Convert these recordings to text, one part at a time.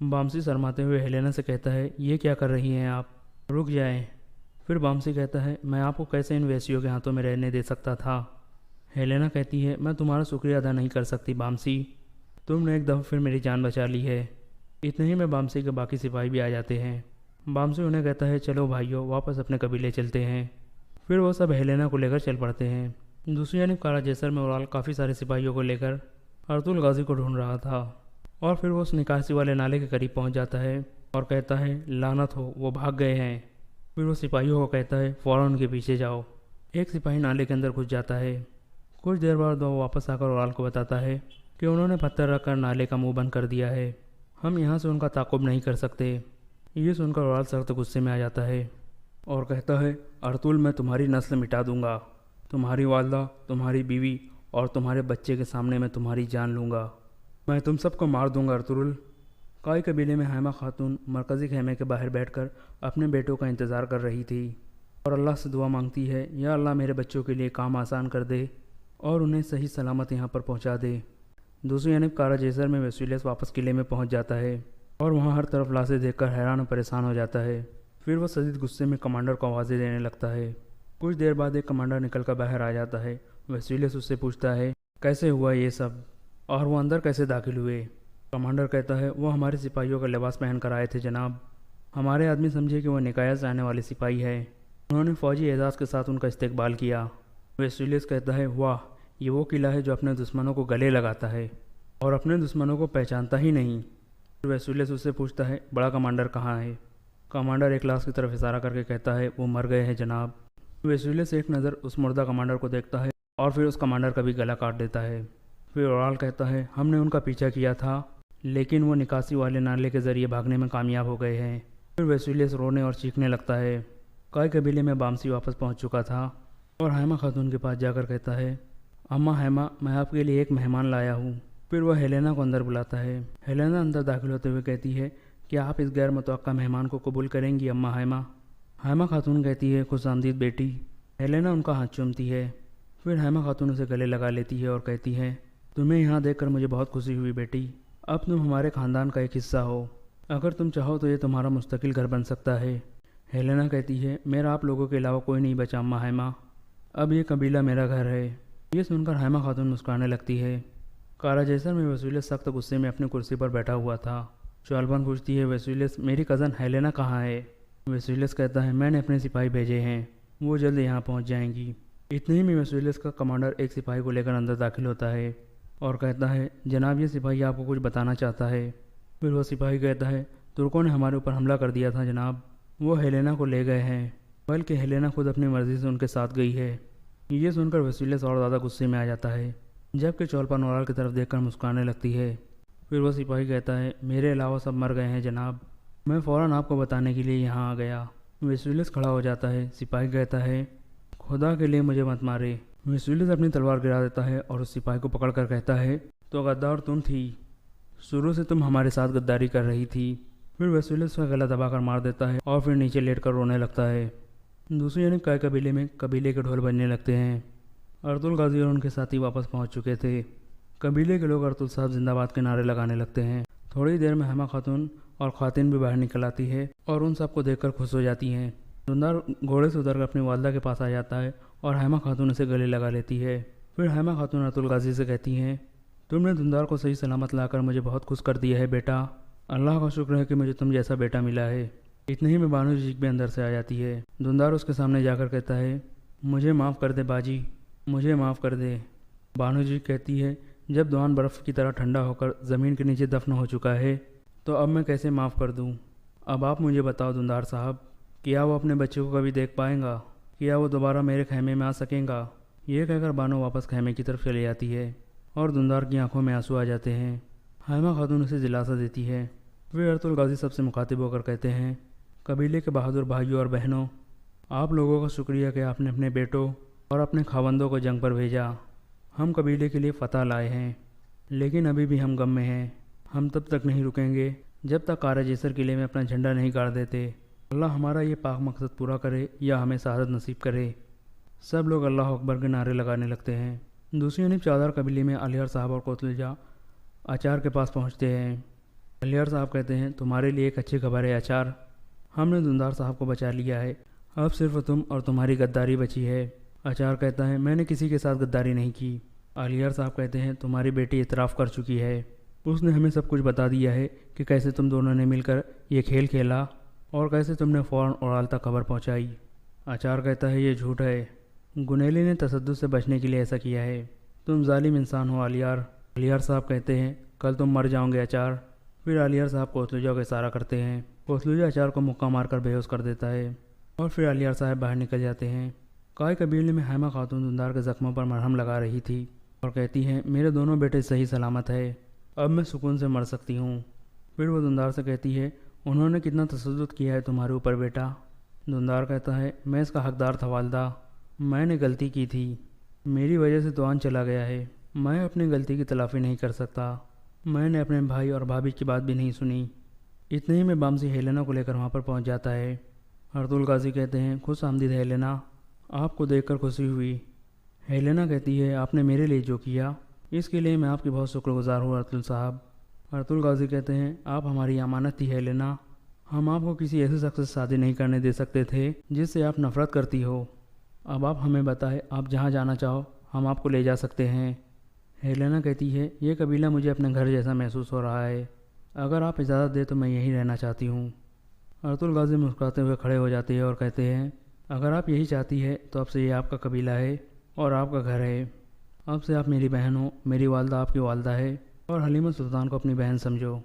بامسی شرماتے ہوئے ہیلینا سے کہتا ہے یہ کیا کر رہی ہیں آپ، رک جائیں۔ پھر بامسی کہتا ہے میں آپ کو کیسے ان ویسیوں کے ہاتھوں میں رہنے دے سکتا تھا۔ ہیلینا کہتی ہے میں تمہارا شکریہ ادا نہیں کر سکتی بامسی، تم نے ایک دفعہ پھر میری جان بچا لی ہے۔ اتنے ہی میں بامسی کے باقی سپاہی بھی آ جاتے ہیں۔ بامسی انہیں کہتا ہے چلو بھائیو واپس اپنے قبیلے چلتے ہیں۔ پھر وہ سب ہیلینا کو لے کر چل پڑتے ہیں۔ دوسری جانب کارا جیسر میں اورال کافی سارے سپاہیوں کو لے کر ارطغرل غازی کو ڈھونڈ رہا تھا، اور پھر وہ اس نکاسی والے نالے کے قریب پہنچ جاتا ہے اور کہتا ہے لعنت ہو وہ بھاگ گئے ہیں۔ پھر وہ سپاہیوں کو کہتا ہے فوراً ان کے پیچھے جاؤ۔ ایک سپاہی نالے کے اندر گھس جاتا ہے۔ کچھ دیر بعد وہ واپس آ کر اورال کو بتاتا ہے کہ انہوں نے پتھر رکھ کر نالے کا منہ بند کر دیا ہے، ہم یہاں سے ان کا تعاقب نہیں کر سکتے۔ یہ سن کر اورال سخت غصے میں آ جاتا ہے اور کہتا ہے ارطغرل میں تمہاری نسل مٹا دوں گا، تمہاری والدہ، تمہاری بیوی اور تمہارے بچے کے سامنے میں تمہاری جان لوں گا، میں تم سب کو مار دوں گا ارطغرل۔ کائی قبیلے میں حائمہ خاتون مرکزی خیمے کے باہر بیٹھ کر اپنے بیٹوں کا انتظار کر رہی تھی اور اللہ سے دعا مانگتی ہے یا اللہ میرے بچوں کے لیے کام آسان کر دے اور انہیں صحیح سلامت یہاں پر پہنچا دے۔ دوسری جانب کارا جیسر میں ویسولیس واپس قلعے میں پہنچ جاتا ہے اور وہاں ہر طرف لاشیں دیکھ کر حیران و پریشان ہو جاتا ہے۔ پھر وہ شدید غصے میں کمانڈر کو آوازیں دینے لگتا ہے۔ کچھ دیر بعد ایک کمانڈر نکل کر باہر آ جاتا ہے۔ ویسولیس اس سے پوچھتا ہے کیسے ہوا یہ سب اور وہ اندر کیسے داخل ہوئے؟ کمانڈر کہتا ہے وہ ہمارے سپاہیوں کا لباس پہن کر آئے تھے جناب، ہمارے آدمی سمجھے کہ وہ نکایا سے آنے والے سپاہی ہے، انہوں نے فوجی اعزاز کے ساتھ ان کا استقبال کیا۔ ویسولیس کہتا ہے واہ، یہ وہ قلعہ ہے جو اپنے دشمنوں کو گلے لگاتا ہے اور اپنے دشمنوں کو پہچانتا ہی نہیں۔ ویسولیس اس سے پوچھتا ہے بڑا کمانڈر کہاں ہے؟ کمانڈر ایک لاش کی طرف اشارہ کر کے کہتا ہے وہ مر گئے ہیں جناب۔ ویسولیس ایک نظر اس مردہ کمانڈر کو دیکھتا ہے اور پھر اس کمانڈر کا بھی گلا کاٹ دیتا ہے۔ پھر اورال کہتا ہے ہم نے ان کا پیچھا کیا تھا لیکن وہ نکاسی والے نالے کے ذریعے بھاگنے میں کامیاب ہو گئے ہیں۔ پھر ویسولیس رونے اور چیخنے لگتا ہے۔ کائی قبیلے میں بامسی واپس پہنچ چکا تھا اور حائمہ خاتون کے پاس جا کر کہتا ہے اماں حائمہ میں آپ کے لیے ایک مہمان لایا ہوں۔ پھر وہ ہیلینا کو اندر بلاتا ہے۔ ہیلینا اندر داخل ہوتے ہوئے کہتی ہے کیا آپ اس غیر متوقع مہمان کو قبول کریں گی اماں حائمہ؟ حائمہ خاتون کہتی ہے خوش آمدید بیٹی۔ ہیلینا ان کا ہاتھ چومتی ہے۔ پھر حائمہ خاتون اسے گلے لگا لیتی ہے اور کہتی ہے تمہیں یہاں دیکھ کر مجھے بہت خوشی ہوئی بیٹی، اب تم ہمارے خاندان کا ایک حصہ ہو، اگر تم چاہو تو یہ تمہارا مستقل گھر بن سکتا ہے۔ ہیلینا کہتی ہے میرا آپ لوگوں کے علاوہ کوئی نہیں بچا اماں حائمہ، اب یہ قبیلہ میرا گھر ہے۔ یہ سن کر حائمہ خاتون مسکرانے لگتی ہے۔ کارا جیسر میں ویسولیس سخت غصے میں اپنی کرسی پر بیٹھا ہوا تھا۔ چولبن پوچھتی ہے ویسولیس میری کزن ہیلینا کہاں ہے؟ ویسولیس کہتا ہے میں نے اپنے سپاہی بھیجے ہیں، وہ جلد یہاں پہنچ جائیں گی۔ اتنے ہی میں ویسولیس کا کمانڈر ایک سپاہی کو لے کر اندر داخل ہوتا ہے اور کہتا ہے جناب یہ سپاہی آپ کو کچھ بتانا چاہتا ہے۔ پھر وہ سپاہی کہتا ہے ترکوں نے ہمارے اوپر حملہ کر دیا تھا جناب، وہ ہیلینا کو لے گئے ہیں، بلکہ ہیلینا خود اپنی مرضی سے ان کے ساتھ گئی ہے۔ یہ سن کر ویسولیس اور زیادہ غصے میں آ جاتا ہے، جبکہ چولپن اورال کی طرف دیکھ کر مسکرانے لگتی ہے۔ پھر وہ سپاہی کہتا ہے میرے علاوہ سب مر گئے ہیں جناب، میں فوراً آپ کو بتانے کے لیے یہاں آ گیا۔ ویسولیس کھڑا ہو جاتا ہے۔ سپاہی کہتا ہے خدا کے لیے مجھے مت مارے۔ ویسولیس اپنی تلوار گرا دیتا ہے اور اس سپاہی کو پکڑ کر کہتا ہے تو غدار تم تھی، شروع سے تم ہمارے ساتھ غداری کر رہی تھی۔ پھر ویسولیس کا گلا دبا کر مار دیتا ہے اور پھر نیچے لیٹ کر رونے لگتا ہے۔ دوسری جانب کائی قبیلے میں قبیلے کے ڈھول بجنے لگتے ہیں۔ ارطغرل غازی اور ان کے ساتھی واپس پہنچ چکے تھے۔ قبیلے کے لوگ ارطغرل صاحب زندہ باد کے نعرے لگانے لگتے ہیں۔ تھوڑی دیر میں حائمہ خاتون اور خواتین بھی باہر نکل آتی ہے اور ان سب کو دیکھ کر خوش ہو جاتی ہیں۔ دھندار گھوڑے سے اتر کر اپنی والدہ کے پاس آ جاتا ہے اور حائمہ خاتون اسے گلے لگا لیتی ہے۔ پھر حائمہ خاتون ارطغرل غازی سے کہتی ہیں تم نے دھندار کو صحیح سلامت لا کر مجھے بہت خوش کر دیا ہے بیٹا، اللہ کا شکر ہے کہ مجھے تم جیسا بیٹا ملا ہے۔ اتنے ہی میں بانو جیک بھی اندر سے آ جاتی ہے۔ دھندار اس کے سامنے جا کر کہتا ہے مجھے معاف کر دے باجی، مجھے معاف کر دے۔ بانو جی کہتی ہے جب دوان برف کی طرح ٹھنڈا ہو کر زمین کے نیچے دفن ہو چکا ہے تو اب میں کیسے معاف کر دوں؟ اب آپ مجھے بتاؤ دھندار صاحب، کیا وہ اپنے بچے کو کبھی دیکھ پائیں گا؟ کیا وہ دوبارہ میرے خیمے میں آ سکیں گا؟ یہ کہہ کر بانو واپس خیمے کی طرف چلی جاتی ہے اور دھندار کی آنکھوں میں آنسو آ جاتے ہیں۔ حائمہ خاتون اسے دلاسا دیتی ہے۔ پھر ارطغرل غازی سب سے مخاطب ہو کر کہتے ہیں قبیلے کے بہادر بھائیوں اور بہنوں، آپ لوگوں کا شکریہ کہ آپ نے اپنے بیٹوں اور اپنے خاوندوں کو جنگ پر بھیجا۔ ہم قبیلے کے لیے فتح لائے ہیں، لیکن ابھی بھی ہم غم میں ہیں۔ ہم تب تک نہیں رکیں گے جب تک کارا جیسر قلعے میں اپنا جھنڈا نہیں گاڑ دیتے۔ اللہ ہمارا یہ پاک مقصد پورا کرے یا ہمیں شہادت نصیب کرے۔ سب لوگ اللہ اکبر کے نعرے لگانے لگتے ہیں۔ دوسری جانب چادر قبیلے میں علیار صاحب اور کوتلجا آچار کے پاس پہنچتے ہیں۔ الیار صاحب کہتے ہیں تمہارے لیے ایک اچھی خبر ہے اچار، ہم نے دھندار صاحب کو بچا لیا ہے، اب صرف تم اور تمہاری غداری بچی ہے۔ اچار کہتا ہے میں نے کسی کے ساتھ غداری نہیں کی۔ الیار صاحب کہتے ہیں تمہاری بیٹی اعتراف کر چکی ہے، اس نے ہمیں سب کچھ بتا دیا ہے کہ کیسے تم دونوں نے مل کر یہ کھیل کھیلا اور کیسے تم نے فوراً اورال تک خبر پہنچائی۔ اچار کہتا ہے یہ جھوٹ ہے، گنیلی نے تشدد سے بچنے کے لیے ایسا کیا ہے، تم ظالم انسان ہو الیار۔ الیار صاحب کہتے ہیں کل تم مر جاؤ گے اچار۔ پھر الیار صاحب کوتلوجا کو اشارہ کرتے ہیں، کوتلوجا اچار کو مکہ مار کر بے ہوش کر دیتا ہے اور پھر الیار صاحب باہر نکل جاتے ہیں۔ کائی قبیلے میں حائمہ خاتون دھندار کے زخموں پر مرہم لگا رہی تھی اور کہتی ہیں میرے دونوں بیٹے صحیح سلامت ہے، اب میں سکون سے مر سکتی ہوں۔ پھر وہ دھندار سے کہتی ہے انہوں نے کتنا تشدد کیا ہے تمہارے اوپر بیٹا۔ دھندار کہتا ہے میں اس کا حقدار تھا والدہ، میں نے غلطی کی تھی، میری وجہ سے توان چلا گیا ہے، میں اپنی غلطی کی تلافی نہیں کر سکتا، میں نے اپنے بھائی اور بھابھی کی بات بھی نہیں سنی۔ اتنے ہی میں بامسی ہیلینا کو لے کر وہاں پر پہنچ جاتا ہے۔ ارطغرل غازی کہتے ہیں خوش آمدید ہیلینا، آپ کو دیکھ کر خوشی ہوئی۔ ہیلینا کہتی ہے آپ نے میرے لیے جو کیا اس کے لیے میں آپ کی بہت شکر گزار ہوں ارطغرل صاحب۔ ارطغرل غازی کہتے ہیں آپ ہماری امانت تھی ہیلینا، ہم آپ کو کسی ایسے شخص سے شادی نہیں کرنے دے سکتے تھے جس سے آپ نفرت کرتی ہو، اب آپ ہمیں بتائیں آپ جہاں جانا چاہو ہم آپ کو لے جا سکتے ہیں۔ ہیلینا کہتی ہے یہ قبیلہ مجھے اپنے گھر جیسا محسوس ہو رہا ہے، اگر آپ اجازت دیں تو میں یہیں رہنا چاہتی ہوں۔ ارطغرل غازی مسکراتے ہوئے کھڑے ہو جاتے ہیں اور کہتے ہیں اگر آپ یہی چاہتی ہے تو اب سے یہ آپ کا قبیلہ ہے اور آپ کا گھر ہے، اب سے آپ میری بہن ہو، میری والدہ آپ کی والدہ ہے اور حلیمہ سلطان کو اپنی بہن سمجھو۔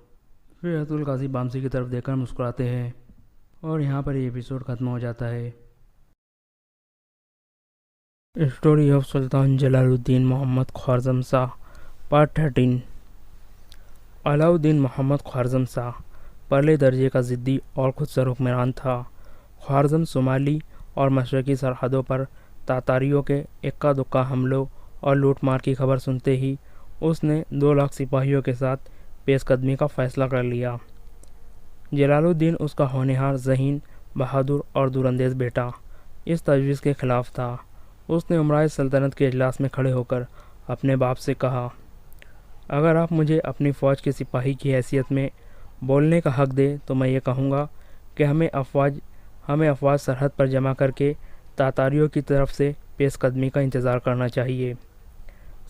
پھر ارطغرل غازی بامسی کی طرف دیکھ کر مسکراتے ہیں اور یہاں پر یہ ایپیسوڈ ختم ہو جاتا ہے۔ Story of Sultan Jalal Uddin Muhammad Khwarazm Shah part 13۔ Alauddin محمد خوارزم شاہ پہلے درجے کا ضدی اور خود سر حکمران تھا۔ خوارزم شمالی اور مشرقی سرحدوں پر تاتاریوں کے اکا دکا حملوں اور لوٹ مار کی خبر سنتے ہی اس نے 2 لاکھ سپاہیوں کے ساتھ پیش قدمی کا فیصلہ کر لیا۔ جلال الدین اس کا ہونہار، ذہین، بہادر اور دوراندیز بیٹا اس تجویز کے خلاف تھا۔ اس نے امرائے سلطنت کے اجلاس میں کھڑے ہو کر اپنے باپ سے کہا اگر آپ مجھے اپنی فوج کے سپاہی کی حیثیت میں بولنے کا حق دے تو میں یہ کہوں گا کہ ہمیں افواج سرحد پر جمع کر کے تاتاریوں کی طرف سے پیش قدمی کا انتظار کرنا چاہیے۔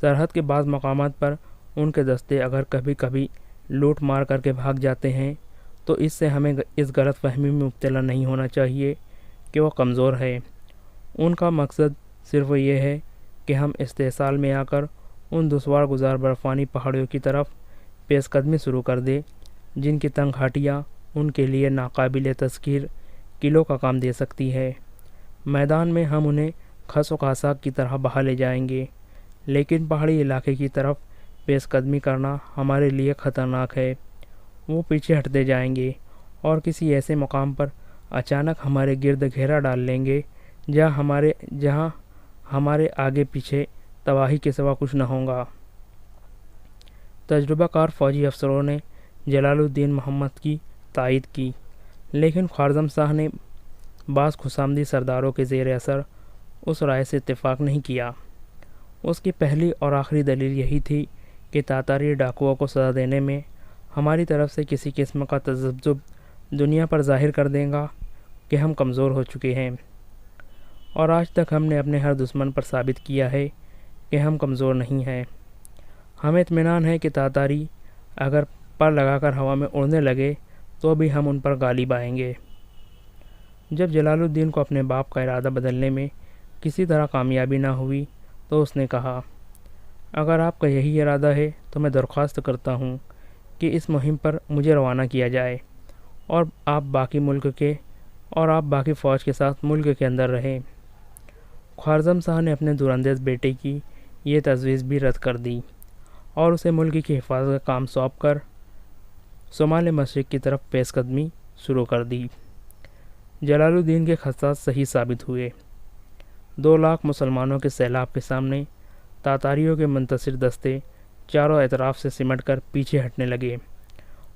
سرحد کے بعض مقامات پر ان کے دستے اگر کبھی کبھی لوٹ مار کر کے بھاگ جاتے ہیں تو اس سے ہمیں اس غلط فہمی میں مبتلا نہیں ہونا چاہیے کہ وہ کمزور ہے۔ ان کا مقصد صرف یہ ہے کہ ہم استحصال میں آ کر ان دشوار گزار برفانی پہاڑیوں کی طرف پیش قدمی شروع کر دے جن کی تنگ گھاٹیاں ان کے لیے ناقابل تذکیر قلعوں کا کام دے سکتی ہے۔ میدان میں ہم انہیں خس و خاشاک کی طرح بہا لے جائیں گے، لیکن پہاڑی علاقے کی طرف پیش قدمی کرنا ہمارے لیے خطرناک ہے۔ وہ پیچھے ہٹتے جائیں گے اور کسی ایسے مقام پر اچانک ہمارے گرد گھیرا ڈال لیں گے جہاں ہمارے آگے پیچھے تباہی کے سوا کچھ نہ ہوگا۔ تجربہ کار فوجی افسروں نے جلال الدین محمد کی تائید کی، لیکن خوارزم شاہ نے بعض خوشامدی سرداروں کے زیر اثر اس رائے سے اتفاق نہیں کیا۔ اس کی پہلی اور آخری دلیل یہی تھی کہ تاتاری ڈاکوؤں کو سزا دینے میں ہماری طرف سے کسی قسم کا تذبذب دنیا پر ظاہر کر دے گا کہ ہم کمزور ہو چکے ہیں، اور آج تک ہم نے اپنے ہر دشمن پر ثابت کیا ہے کہ ہم کمزور نہیں ہیں۔ ہمیں اطمینان ہے کہ تاتاری اگر پر لگا کر ہوا میں اڑنے لگے تو بھی ہم ان پر غالب آئیں گے۔ جب جلال الدین کو اپنے باپ کا ارادہ بدلنے میں کسی طرح کامیابی نہ ہوئی تو اس نے کہا اگر آپ کا یہی ارادہ ہے تو میں درخواست کرتا ہوں کہ اس مہم پر مجھے روانہ کیا جائے اور آپ باقی فوج کے ساتھ ملک کے اندر رہیں۔ خوارزم شاہ نے اپنے دوراندیز بیٹے کی یہ تجویز بھی رد کر دی اور اسے ملک کی حفاظت کا کام سونپ کر شمال مشرق کی طرف پیش قدمی شروع کر دی۔ جلال الدین کے خدشات صحیح ثابت ہوئے۔ 2 لاکھ مسلمانوں کے سیلاب کے سامنے تاتاریوں کے منتصر دستے چاروں اطراف سے سمٹ کر پیچھے ہٹنے لگے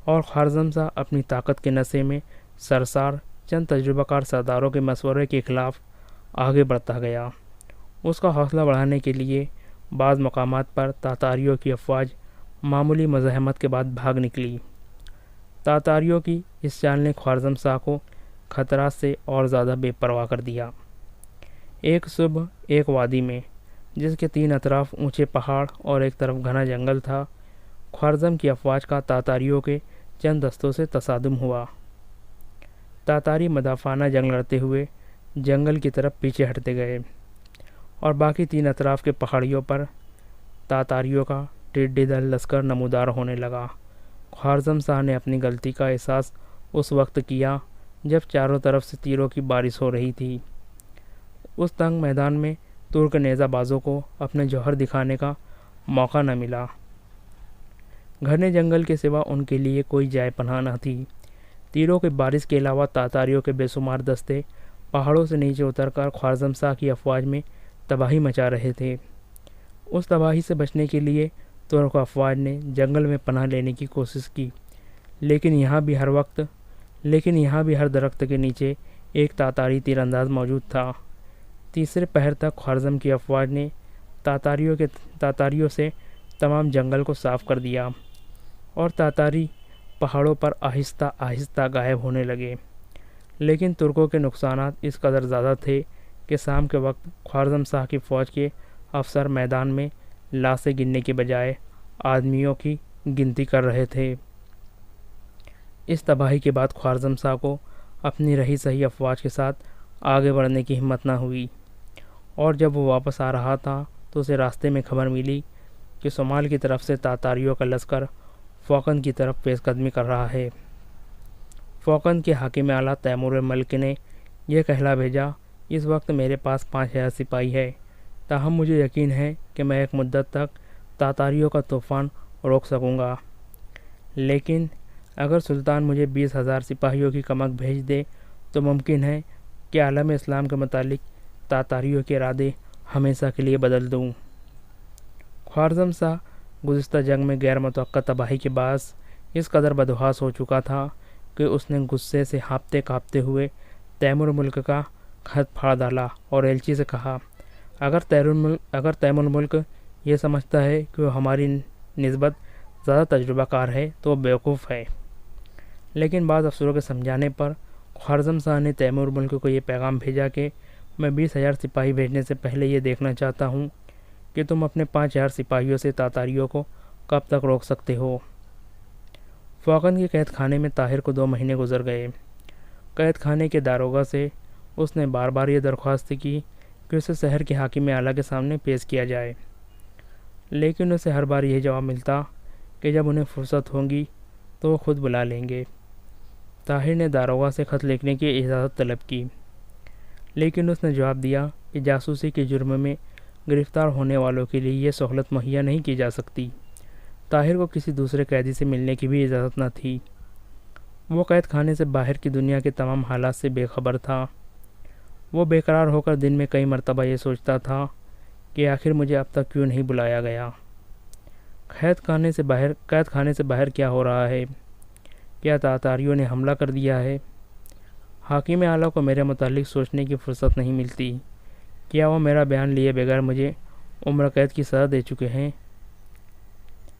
اور خوارزم شاہ اپنی طاقت کے نشے میں سرشار چند تجربہ کار سرداروں کے مشورے کے خلاف آگے بڑھتا گیا۔ اس کا حوصلہ بڑھانے کے لیے بعض مقامات پر تاتاریوں کی افواج معمولی مزاحمت کے بعد بھاگ نکلی۔ تاتاریوں کی اس چال نے خوارزم شاہ کو خطرات سے اور زیادہ بے پرواہ کر دیا۔ ایک صبح ایک وادی میں، جس کے 3 اطراف اونچے پہاڑ اور ایک طرف گھنا جنگل تھا، خوارزم کی افواج کا تاتاریوں کے چند دستوں سے تصادم ہوا۔ تاتاری مدافعانہ جنگ لڑتے ہوئے جنگل کی طرف پیچھے ہٹتے گئے اور باقی 3 اطراف کے پہاڑیوں پر تاتاریوں کا ٹیڈی دل لشکر نمودار ہونے لگا۔ خوارزم شاہ نے اپنی غلطی کا احساس اس وقت کیا جب چاروں طرف سے تیروں کی بارش ہو رہی تھی۔ اس تنگ میدان میں ترک نیزہ بازوں کو اپنے جوہر دکھانے کا موقع نہ ملا۔ گھنے جنگل کے سوا ان کے لیے کوئی جائے پناہ نہ تھی۔ تیروں کی بارش کے علاوہ تاتاریوں کے بے شمار دستے پہاڑوں سے نیچے اتر کر خوارزم شاہ کی افواج میں تباہی مچا رہے تھے۔ اس تباہی سے بچنے کے لیے ترک افواج نے جنگل میں پناہ لینے کی کوشش کی، لیکن یہاں بھی ہر درخت کے نیچے ایک تاتاری تیر انداز موجود تھا۔ تیسرے پہر تک خوارزم کی افواج نے تاتاریوں سے تمام جنگل کو صاف کر دیا اور تاتاری پہاڑوں پر آہستہ آہستہ غائب ہونے لگے، لیکن ترکوں کے نقصانات اس قدر زیادہ تھے کہ شام کے وقت خوارزم شاہ کی فوج کے افسر میدان میں لاشیں گننے کے بجائے آدمیوں کی گنتی کر رہے تھے۔ اس تباہی کے بعد خوارزم شاہ کو اپنی رہی سہی افواج کے ساتھ آگے بڑھنے کی ہمت نہ ہوئی، اور جب وہ واپس آ رہا تھا تو اسے راستے میں خبر ملی کہ شمال کی طرف سے تاتاریوں کا لشکر فوقند کی طرف پیش قدمی کر رہا ہے۔ فوقند کے حاکم اعلیٰ تیمور ملک نے یہ کہلا بھیجا، اس وقت میرے پاس 5000 سپاہی ہے، تاہم مجھے یقین ہے کہ میں ایک مدت تک تاتاریوں کا طوفان روک سکوں گا، لیکن اگر سلطان مجھے 20,000 سپاہیوں کی کمک بھیج دے تو ممکن ہے کہ عالم اسلام کے متعلق تاتاریوں کے ارادے ہمیشہ کے لیے بدل دوں۔ خوارزم شاہ گزشتہ جنگ میں غیر متوقع تباہی کے باعث اس قدر بدحواس ہو چکا تھا کہ اس نے غصے سے ہانپتے کانپتے ہوئے تیمور ملک کا خط پھاڑ ڈالا اور ایلچی سے کہا، اگر تیمور ملک یہ سمجھتا ہے کہ وہ ہماری نسبت زیادہ تجربہ کار ہے تو وہ بیوقوف ہے۔ لیکن بعض افسروں کے سمجھانے پر خوارزم شاہ نے تیمور ملک کو یہ پیغام بھیجا کہ میں 20,000 سپاہی بھیجنے سے پہلے یہ دیکھنا چاہتا ہوں کہ تم اپنے 5,000 سپاہیوں سے تاتاریوں کو کب تک روک سکتے ہو۔ فوقند کے قید خانے میں طاہر کو 2 مہینے گزر گئے۔ قید خانے کے داروغہ سے اس نے بار بار یہ درخواست کی کہ اسے شہر کے حاکم اعلیٰ کے سامنے پیش کیا جائے، لیکن اسے ہر بار یہ جواب ملتا کہ جب انہیں فرصت ہوگی تو وہ خود بلا لیں گے۔ طاہر نے داروغہ سے خط لکھنے کی اجازت طلب کی، لیکن اس نے جواب دیا کہ جاسوسی کے جرم میں گرفتار ہونے والوں کے لیے یہ سہولت مہیا نہیں کی جا سکتی۔ طاہر کو کسی دوسرے قیدی سے ملنے کی بھی اجازت نہ تھی۔ وہ قید خانے سے باہر کی دنیا کے تمام حالات سے بے خبر تھا۔ وہ بے قرار ہو کر دن میں کئی مرتبہ یہ سوچتا تھا کہ آخر مجھے اب تک کیوں نہیں بلایا گیا؟ قید خانے سے باہر کیا ہو رہا ہے؟ کیا تاتاریوں نے حملہ کر دیا ہے؟ حاکم اعلیٰ کو میرے متعلق سوچنے کی فرصت نہیں ملتی۔ کیا وہ میرا بیان لیے بغیر مجھے عمر قید کی سزا دے چکے ہیں؟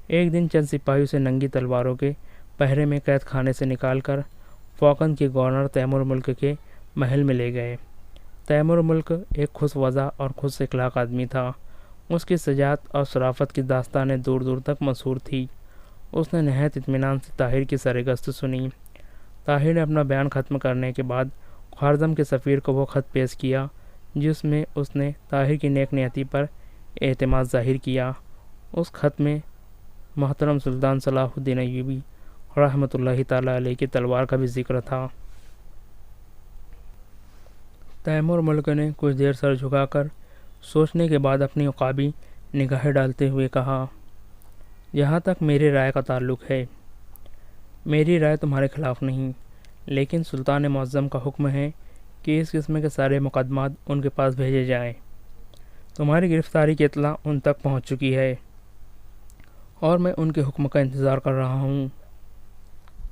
ایک دن چند سپاہیوں سے ننگی تلواروں کے پہرے میں قید خانے سے نکال کر فوقند کے گورنر تیمور ملک کے محل میں لے گئے۔ تیمور ملک ایک خوش وضع اور خوش اخلاق آدمی تھا۔ اس کی شجاعت اور شرافت کی داستانیں دور دور تک مشہور تھی۔ اس نے نہایت اطمینان سے طاہر کی سرگست سنی۔ طاہر نے اپنا بیان ختم کرنے کے بعد خوارزم کے سفیر کو وہ خط پیش کیا جس میں اس نے طاہر کی نیک نیتی پر اعتماد ظاہر کیا۔ اس خط میں محترم سلطان صلاح الدین ایوبی رحمۃ اللہ تعالیٰ علیہ کی تلوار کا بھی ذکر تھا۔ تیمور ملک نے کچھ دیر سر جھکا کر سوچنے کے بعد اپنی عقابی نگاہیں ڈالتے ہوئے کہا، جہاں تک میری رائے کا تعلق ہے، میری رائے تمہارے خلاف نہیں، لیکن سلطان معظم کا حکم ہے کہ اس قسم کے سارے مقدمات ان کے پاس بھیجے جائیں۔ تمہاری گرفتاری کی اطلاع ان تک پہنچ چکی ہے اور میں ان کے حکم کا انتظار کر رہا ہوں۔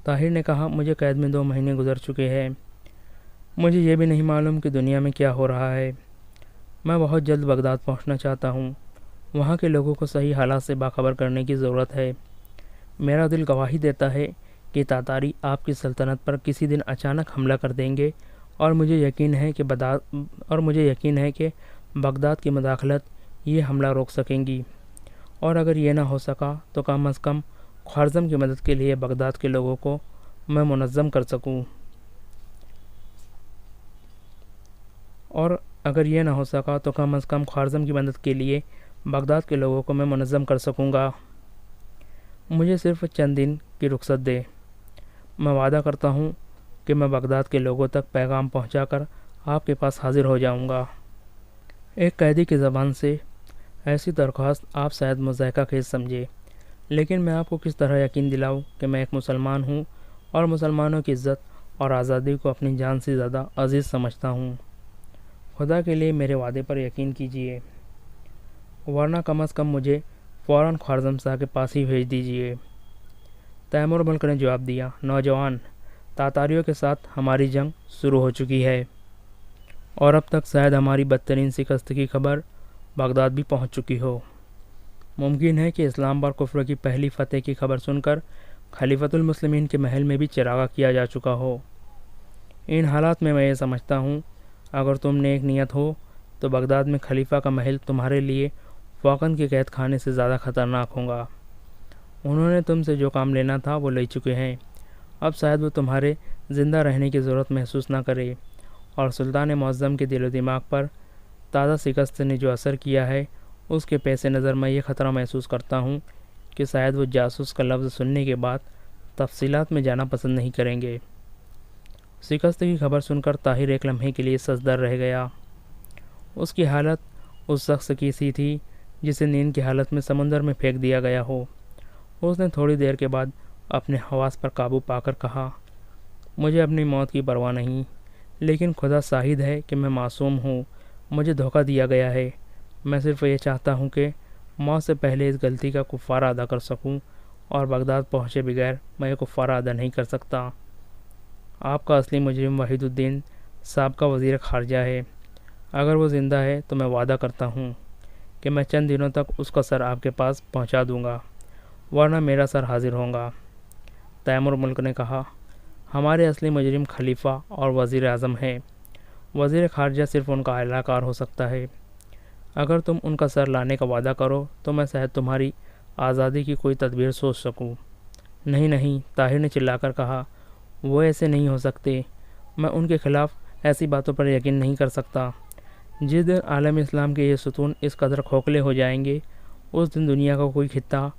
طاہر نے کہا، مجھے قید میں 2 مہینے گزر چکے ہیں، مجھے یہ بھی نہیں معلوم کہ دنیا میں کیا ہو رہا ہے۔ میں بہت جلد بغداد پہنچنا چاہتا ہوں، وہاں کے لوگوں کو صحیح حالات سے باخبر کرنے کی ضرورت ہے۔ میرا دل گواہی دیتا ہے کہ تاتاری آپ کی سلطنت پر کسی دن اچانک حملہ کر دیں گے، اور مجھے یقین ہے کہ بغداد کی مداخلت یہ حملہ روک سکیں گی، اور اگر یہ نہ ہو سکا تو کم از کم خوارزم کی مدد کے لیے بغداد کے لوگوں کو میں منظم کر سکوں گا۔ مجھے صرف چند دن کی رخصت دے، میں وعدہ کرتا ہوں کہ میں بغداد کے لوگوں تک پیغام پہنچا کر آپ کے پاس حاضر ہو جاؤں گا۔ ایک قیدی کی زبان سے ایسی درخواست آپ شاید مضحکہ خیز سمجھے، لیکن میں آپ کو کس طرح یقین دلاؤں کہ میں ایک مسلمان ہوں اور مسلمانوں کی عزت اور آزادی کو اپنی جان سے زیادہ عزیز سمجھتا ہوں۔ خدا کے لیے میرے وعدے پر یقین کیجیے، ورنہ کم از کم مجھے فوراً خوارزم شاہ کے پاس ہی بھیج دیجیے۔ تیمور ملک نے جواب دیا، نوجوان، تاتاریوں کے ساتھ ہماری جنگ شروع ہو چکی ہے، اور اب تک شاید ہماری بدترین شکست کی خبر بغداد بھی پہنچ چکی ہو۔ ممکن ہے کہ اسلام پر کفر کی پہلی فتح کی خبر سن کر خلیفۃ المسلمین کے محل میں بھی چراغاں کیا جا چکا ہو۔ ان حالات میں یہ سمجھتا ہوں اگر تم نے ایک نیت ہو تو بغداد میں خلیفہ کا محل تمہارے لیے فوقن کے قید خانے سے زیادہ خطرناک ہوگا۔ انہوں نے تم سے جو کام لینا تھا وہ لے چکے ہیں، اب شاید وہ تمہارے زندہ رہنے کی ضرورت محسوس نہ کرے، اور سلطان معظم کے دل و دماغ پر تازہ شکست نے جو اثر کیا ہے اس کے پیش نظر میں یہ خطرہ محسوس کرتا ہوں کہ شاید وہ جاسوس کا لفظ سننے کے بعد تفصیلات میں جانا پسند نہیں کریں گے۔ شکست کی خبر سن کر طاہر ایک لمحے کے لیے سجدر رہ گیا۔ اس کی حالت اس شخص کی سی تھی جسے نیند کی حالت میں سمندر میں پھینک دیا گیا ہو۔ اس نے تھوڑی دیر کے بعد اپنے حواس پر قابو پا کر کہا، مجھے اپنی موت کی پرواہ نہیں، لیکن خدا شاہد ہے کہ میں معصوم ہوں، مجھے دھوکہ دیا گیا ہے۔ میں صرف یہ چاہتا ہوں کہ موت سے پہلے اس غلطی کا کفارہ ادا کر سکوں، اور بغداد پہنچے بغیر میں یہ کفارہ ادا نہیں کر سکتا۔ آپ کا اصلی مجرم وحید الدین سابقہ وزیر خارجہ ہے۔ اگر وہ زندہ ہے تو میں وعدہ کرتا ہوں کہ میں چند دنوں تک اس کا سر آپ کے پاس پہنچا دوں گا، ورنہ میرا سر حاضر ہوگا۔ تیمور ملک نے کہا، ہمارے اصلی مجرم خلیفہ اور وزیر اعظم ہیں، وزیر خارجہ صرف ان کا اعلی کار ہو سکتا ہے۔ اگر تم ان کا سر لانے کا وعدہ کرو تو میں شاید تمہاری آزادی کی کوئی تدبیر سوچ سکوں۔ نہیں نہیں، طاہر نے چلا کر کہا، وہ ایسے نہیں ہو سکتے، میں ان کے خلاف ایسی باتوں پر یقین نہیں کر سکتا۔ جس دن عالم اسلام کے یہ ستون اس قدر کھوکھلے ہو جائیں گے، اس دن دنیا کا کوئی خطہ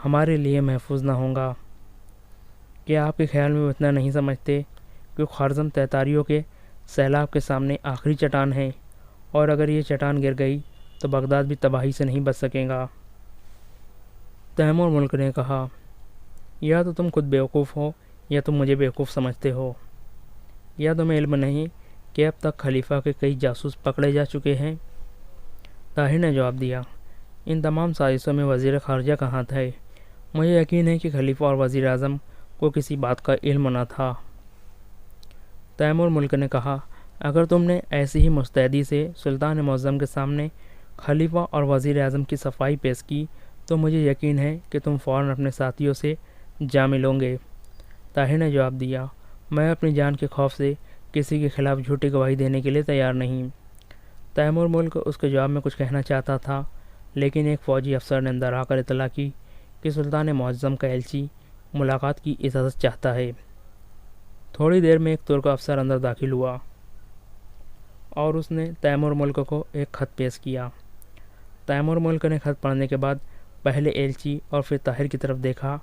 ہمارے لیے محفوظ نہ ہوگا۔ کیا آپ کے خیال میں وہ اتنا نہیں سمجھتے کہ خوارزم تاتاریوں کے سیلاب کے سامنے آخری چٹان ہے، اور اگر یہ چٹان گر گئی تو بغداد بھی تباہی سے نہیں بچ سکے گا؟ تیمور ملک نے کہا، یا تو تم خود بیوقوف ہو یا تم مجھے بیوقوف سمجھتے ہو، یا تمہیں علم نہیں کہ اب تک خلیفہ کے کئی جاسوس پکڑے جا چکے ہیں؟ طاہر نے جواب دیا، ان تمام سازشوں میں وزیر خارجہ کا ہاتھ ہے۔ مجھے یقین ہے کہ خلیفہ اور وزیر اعظم کو کسی بات کا علم نہ تھا۔ تیمور ملک نے کہا، اگر تم نے ایسی ہی مستعدی سے سلطان معظم کے سامنے خلیفہ اور وزیر اعظم کی صفائی پیش کی تو مجھے یقین ہے کہ تم فوراً اپنے ساتھیوں سے جا ملو گے۔ طاہر نے جواب دیا، میں اپنی جان کے خوف سے کسی کے خلاف جھوٹی گواہی دینے کے لیے تیار نہیں۔ تیمور ملک اس کے جواب میں کچھ کہنا چاہتا تھا، لیکن ایک فوجی افسر نے اندر آ کر اطلاع کی کہ سلطان معظم کا ایلچی ملاقات کی اجازت چاہتا ہے۔ تھوڑی دیر میں ایک ترک افسر اندر داخل ہوا اور اس نے تیمور ملک کو ایک خط پیش کیا۔ تیمور ملک نے خط پڑھنے کے بعد پہلے ایلچی اور پھر طاہر کی طرف دیکھا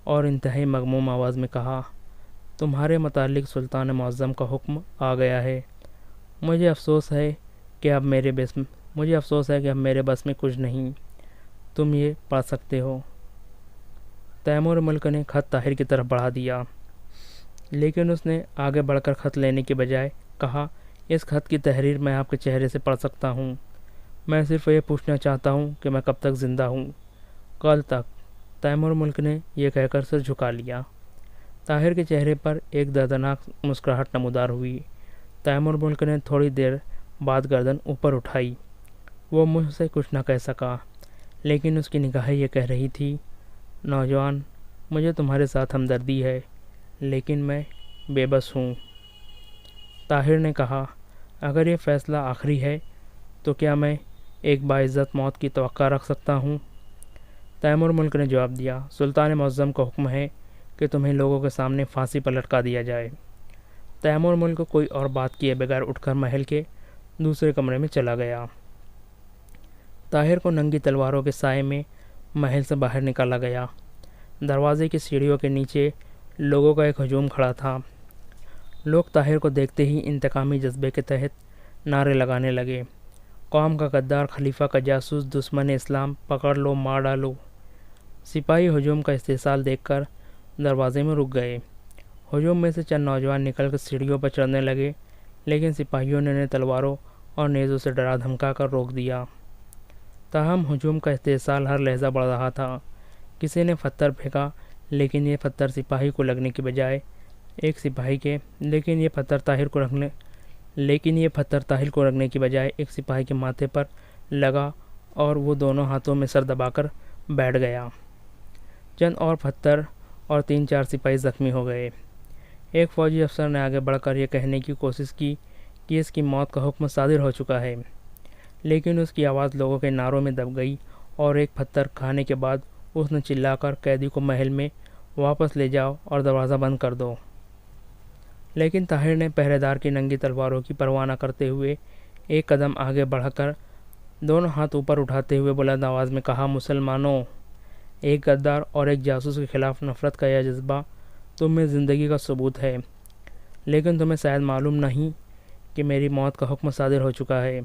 اور انتہائی مغموم آواز میں کہا، تمہارے متعلق سلطان معظم کا حکم آ گیا ہے۔ مجھے افسوس ہے کہ اب میرے بس میں کچھ نہیں، تم یہ پڑھ سکتے ہو۔ تیمور ملک نے خط طاہر کی طرف بڑھا دیا، لیکن اس نے آگے بڑھ کر خط لینے کے بجائے کہا، اس خط کی تحریر میں آپ کے چہرے سے پڑھ سکتا ہوں، میں صرف یہ پوچھنا چاہتا ہوں کہ میں کب تک زندہ ہوں؟ کل تک۔ تیمور ملک نے یہ کہہ کر سر جھکا لیا۔ طاہر کے چہرے پر ایک دردناک مسکراہٹ نمودار ہوئی۔ تیمور ملک نے تھوڑی دیر بعد گردن اوپر اٹھائی۔ وہ مجھ سے کچھ نہ کہہ سکا، لیکن اس کی نگاہیں یہ کہہ رہی تھی، نوجوان، مجھے تمہارے ساتھ ہمدردی ہے، لیکن میں بے بس ہوں۔ طاہر نے کہا، اگر یہ فیصلہ آخری ہے تو کیا میں ایک باعزت موت کی توقع رکھ سکتا ہوں؟ تیمور ملک نے جواب دیا، سلطان معظم کا حکم ہے کہ تمہیں لوگوں کے سامنے پھانسی پر لٹکا دیا جائے۔ تیمور ملک کوئی اور بات کیے بغیر اٹھ کر محل کے دوسرے کمرے میں چلا گیا۔ طاہر کو ننگی تلواروں کے سائے میں محل سے باہر نکالا گیا۔ دروازے کی سیڑھیوں کے نیچے لوگوں کا ایک ہجوم کھڑا تھا۔ لوگ طاہر کو دیکھتے ہی انتقامی جذبے کے تحت نعرے لگانے لگے، قوم کا غدار، خلیفہ کا جاسوس، دشمن اسلام، پکڑ لو، مار ڈالو۔ سپاہی ہجوم کا استحصال دیکھ کر دروازے میں رک گئے۔ ہجوم میں سے چند نوجوان نکل کر سیڑھیوں پر چڑھنے لگے، لیکن سپاہیوں نے انہیں تلواروں اور نیزوں سے ڈرا دھمکا کر روک دیا۔ تاہم ہجوم کا استحصال ہر لحظہ بڑھ رہا تھا۔ کسی نے پتھر پھینکا، لیکن یہ پتھر سپاہی کو لگنے کی بجائے ایک سپاہی کے ماتھے پر لگا اور وہ دونوں ہاتھوں میں سر دبا کر بیٹھ گیا۔ چند اور پتھر اور 3-4 سپاہی زخمی ہو گئے۔ ایک فوجی افسر نے آگے بڑھ کر یہ کہنے کی کوشش کی کہ اس کی موت کا حکم صادر ہو چکا ہے، لیکن اس کی آواز لوگوں کے نعروں میں دب گئی اور ایک پتھر کھانے کے بعد اس نے چلا کر قیدی کو محل میں واپس لے جاؤ اور دروازہ بند کر دو۔ لیکن طاہر نے پہرے دار کی ننگی تلواروں کی پرواہ نہ کرتے ہوئے ایک قدم آگے بڑھ کر دونوں ہاتھ اوپر اٹھاتے ہوئے بلند آواز میں کہا، مسلمانوں، ایک غدار اور ایک جاسوس کے خلاف نفرت کا یہ جذبہ تم میں زندگی کا ثبوت ہے، لیکن تمہیں شاید معلوم نہیں کہ میری موت کا حکم صادر ہو چکا ہے۔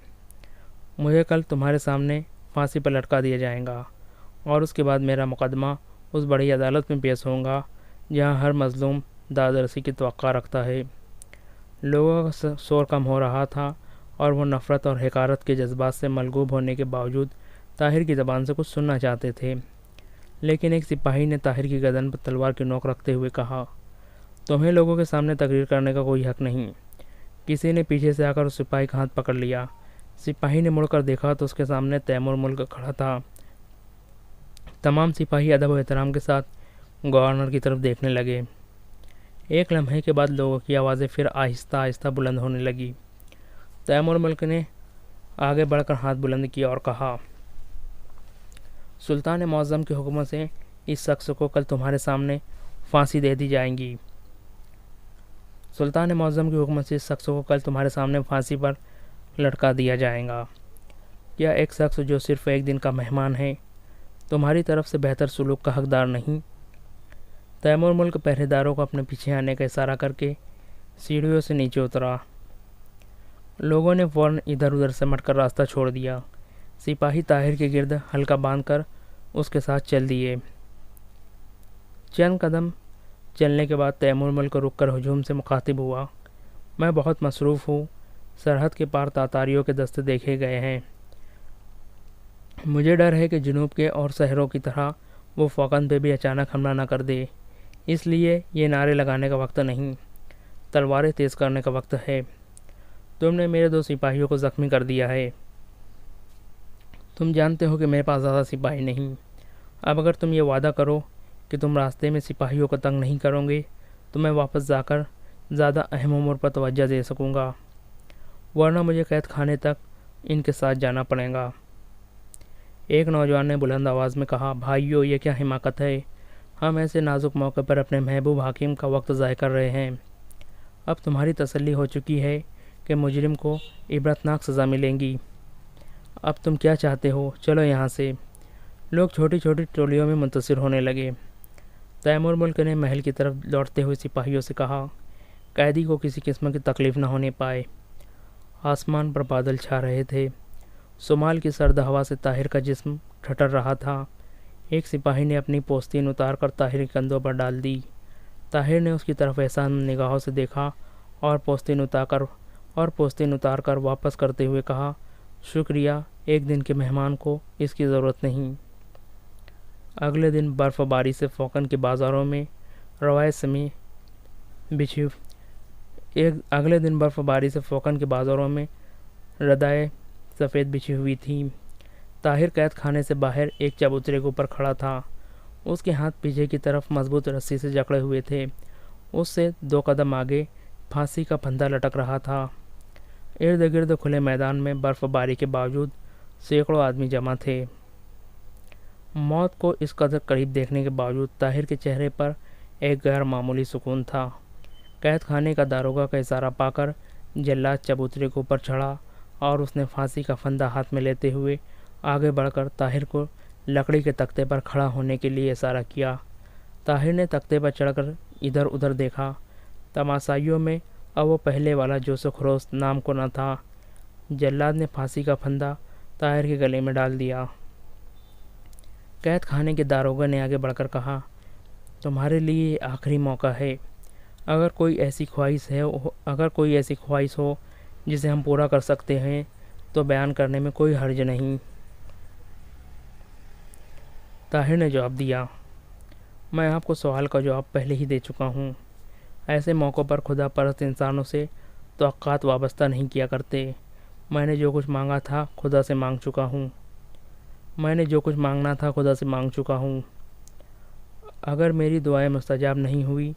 مجھے کل تمہارے سامنے پھانسی پر لٹکا دیا جائے گا اور اس کے بعد میرا مقدمہ اس بڑی عدالت میں پیش ہوگا جہاں ہر مظلوم دادرسی کی توقع رکھتا ہے۔ لوگوں کا شور کم ہو رہا تھا اور وہ نفرت اور حقارت کے جذبات سے ملغوب ہونے کے باوجود طاہر کی زبان سے کچھ سننا چاہتے تھے۔ لیکن ایک سپاہی نے طاہر کی گردن پر تلوار کی نوک رکھتے ہوئے کہا، تمہیں لوگوں کے سامنے تقریر کرنے کا کوئی حق نہیں۔ کسی نے پیچھے سے آ کر اس سپاہی کا ہاتھ پکڑ لیا۔ سپاہی نے مڑ کر دیکھا تو اس کے سامنے تیمور ملک کھڑا تھا۔ تمام سپاہی ادب و احترام کے ساتھ گورنر کی طرف دیکھنے لگے۔ ایک لمحے کے بعد لوگوں کی آوازیں پھر آہستہ آہستہ بلند ہونے لگی۔ تیمور ملک نے آگے بڑھ کر ہاتھ بلند کیا اور کہا، سلطان معظم کے حکم سے اس شخص کو کل تمہارے سامنے پھانسی دے دی جائے گی۔ سلطان معظم کے حکم سے اس شخص کو کل تمہارے سامنے پھانسی پر لٹکا دیا جائے گا۔ کیا ایک شخص جو صرف ایک دن کا مہمان ہے تمہاری طرف سے بہتر سلوک کا حقدار نہیں؟ تیمور ملک پہرے داروں کو اپنے پیچھے آنے کا اشارہ کر کے سیڑھیوں سے نیچے اترا۔ لوگوں نے فوراً ادھر ادھر سمٹ کر راستہ چھوڑ دیا۔ سپاہی طاہر کے گرد حلقہ باندھ کر اس کے ساتھ چل دیے۔ چند قدم چلنے کے بعد تیمور ملک رک کر ہجوم سے مخاطب ہوا، میں بہت مصروف ہوں، سرحد کے پار تاتاریوں کے دستے دیکھے گئے ہیں۔ مجھے ڈر ہے کہ جنوب کے اور شہروں کی طرح وہ فوقن پہ بھی اچانک حملہ نہ کر دے، اس لیے یہ نعرے لگانے کا وقت نہیں، تلواریں تیز کرنے کا وقت ہے۔ تم نے میرے 2 سپاہیوں کو زخمی کر دیا ہے۔ تم جانتے ہو کہ میرے پاس زیادہ سپاہی نہیں۔ اب اگر تم یہ وعدہ کرو کہ تم راستے میں سپاہیوں کو تنگ نہیں کرو گے تو میں واپس جا کر زیادہ اہم امور پر توجہ دے سکوں گا، ورنہ مجھے قید خانے تک ان کے ساتھ جانا پڑے گا۔ ایک نوجوان نے بلند آواز میں کہا، بھائیو، یہ کیا حماقت ہے؟ ہم ایسے نازک موقع پر اپنے محبوب حاکم کا وقت ضائع کر رہے ہیں۔ اب تمہاری تسلی ہو چکی ہے کہ مجرم کو عبرتناک سزا ملے گی۔ اب تم کیا چاہتے ہو؟ چلو یہاں سے۔ لوگ چھوٹی چھوٹی ٹولیوں میں منتشر ہونے لگے۔ تیمور ملک نے محل کی طرف لوٹتے ہوئے سپاہیوں سے کہا، قیدی کو کسی قسم کی تکلیف نہ ہونے پائے۔ آسمان پر بادل چھا رہے تھے۔ شمال کی سرد ہوا سے طاہر کا جسم ٹھٹر رہا تھا۔ ایک سپاہی نے اپنی پوستین اتار کر طاہر کے کندھوں پر ڈال دی۔ طاہر نے اس کی طرف احسان نگاہوں سے دیکھا اور پوستین اتار کر واپس کرتے ہوئے کہا، شکریہ، ایک دن کے مہمان کو اس کی ضرورت نہیں۔ اگلے دن برف باری سے فوقن کے بازاروں میں ردائیں سفید بچھی ہوئی تھیں۔ طاہر قید خانے سے باہر ایک چبوترے کے اوپر کھڑا تھا۔ اس کے ہاتھ پیچھے کی طرف مضبوط رسی سے جکڑے ہوئے تھے۔ اس سے 2 قدم آگے پھانسی کا پھندا لٹک رہا تھا۔ ارد گرد کھلے میدان میں برف باری کے باوجود سینکڑوں آدمی جمع تھے۔ موت کو اس قدر قریب دیکھنے کے باوجود طاہر کے چہرے پر ایک غیر معمولی سکون تھا۔ قید خانے کا داروغہ کا اشارہ پا کر جلاد چبوترے کے اوپر چڑھا اور اس نے پھانسی کا پھندا ہاتھ میں لیتے ہوئے آگے بڑھ کر طاہر کو لکڑی کے تختے پر کھڑا ہونے کے لیے اشارہ کیا۔ طاہر نے تختے پر چڑھ کر ادھر ادھر دیکھا۔ تماشائیوں میں اب وہ پہلے والا جوش و خروش نام کو نہ تھا۔ جلاد نے پھانسی کا پھندا طاہر کے گلے میں ڈال دیا۔ قید خانے کے داروغہ نے آگے بڑھ کر کہا، تمہارے لیے یہ آخری موقع ہے۔ اگر کوئی ایسی خواہش ہو جسے ہم پورا کر سکتے ہیں تو بیان کرنے میں کوئی حرج نہیں۔ طاہر نے جواب دیا، میں آپ کو سوال کا جواب پہلے ہی دے چکا ہوں۔ ایسے موقعوں پر خدا پرست انسانوں سے توقعات وابستہ نہیں کیا کرتے۔ میں نے جو کچھ مانگا تھا خدا سے مانگ چکا ہوں۔ اگر میری دعائیں مستجاب نہیں ہوئی